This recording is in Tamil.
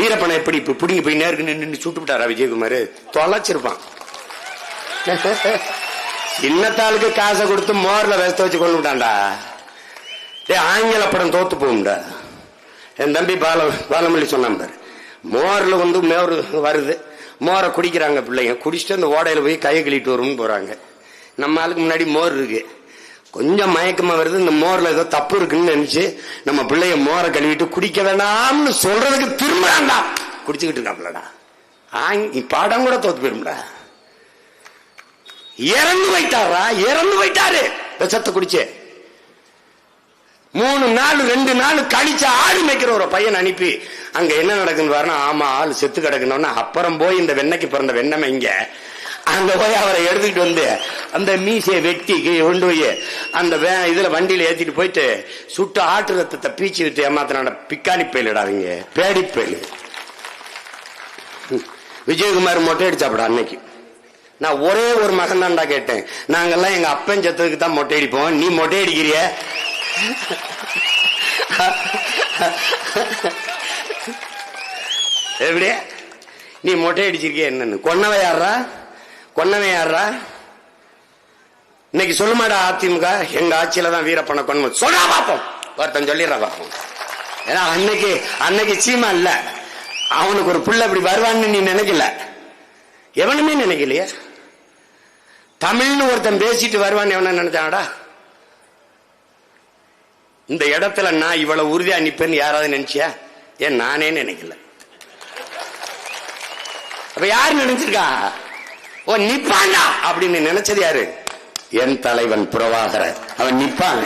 வீரப்பனை எப்படி இப்ப புடிங்கி போய் நேருக்கு நின்று சுட்டு விட்டாரா விஜயகுமார்? தொலைச்சிருப்பான். சின்னத்தாளுக்கு காசை கொடுத்து மோர்ல வேஸ்த வச்சு கொண்டு விட்டான்டா. ஆங்கில படம் தோத்து போகும்டா. என் தம்பி பாலமல்லி சொன்னான் பாரு, மோர்ல மோர் வருது, மோரை குடிக்கிறாங்க பிள்ளைங்க, குடிச்சிட்டு அந்த ஓடையில போய் கையை கழிட்டு வரும்னு போறாங்க. நம்ம ஆளுக்கு முன்னாடி மோர் இருக்கு, கொஞ்சம் மயக்கமா வருது, இந்த மோர்ல ஏதோ தப்பு இருக்குன்னு நினைச்சு நம்ம பிள்ளைய மோரை கழுவிட்டு குடிக்க வேணாம்னு சொல்றதுக்கு திரும்புறான்டா, குடிச்சுக்கிட்டு இருக்காப்லடா. படம் கூட தோத்து போயிரும்டா. இறந்து போயிட்டாரா, இறந்து போயிட்டாரு விஷத்தை குடிச்சு. 3 நாள் 2 நாள் கழிச்சு ஆடு மேய்க்கிற ஒரு பையன் அனுப்பி அங்க என்ன நடக்குன்னு பாருன்னா, ஆமா ஆள் செத்து கிடக்கணும்னா அப்புறம் போய் இந்த வெண்ணைக்கு பிறந்த வெண்ணமை இங்க அங்க போய் அவரை எடுத்துக்கிட்டு வந்து அந்த மீசையை வெட்டி கொண்டு போய் அந்த இதுல வண்டியில ஏத்திட்டு போயிட்டு சுட்டு ஆட்டு ரத்தத்தை பீச்சு விட்டு ஏமாத்தின பிக்காணி பயிலிடாதீங்க, பேடி பயிலு. விஜயகுமார் மொட்டை அடிச்சாப்படா அன்னைக்கு. நான் ஒரே ஒரு மகன் தான்டா கேட்டேன், நாங்கெல்லாம் எங்க அப்பன் செத்ததுக்கு தான் மொட்டை அடிப்போம், நீ மொட்டை அடிக்கிறிய? எப்படி நீ மொட்டை அடிச்சிருக்கிய? என்னன்னு கொன்னவை யாரா, கொன்னவை யாரா? இன்னைக்கு சொல்லுமாடா அதிமுக எங்க ஆட்சியில தான் வீரப்பனை கொன்ன சொல்றா பாப்போம், ஒருத்தன் சொல்லிடுறா பாப்போம். ஏன்னா அன்னைக்கு சீமா இல்ல, அவனுக்கு ஒரு புள்ள இப்படி வருவான்னு நீ நினைக்கல, எவனுமே நினைக்கலையே. தமிழ்னு ஒருத்தன் பேசிட்டு வருவான்னு எவன நினைச்சானடா? இந்த இடத்துல நான் இவ்வளவு உறுதியா நிப்பேன்னு யாராவது நினைச்சியா? ஏன் நானே நினைக்கல. அப்ப யாரு நினைச்சிருக்கா? ஓ நிப்பாண்டா அப்படின்னு நினைச்சது யாரு? என் தலைவன் பிரபாகரன். அவன் நிப்பாங்க.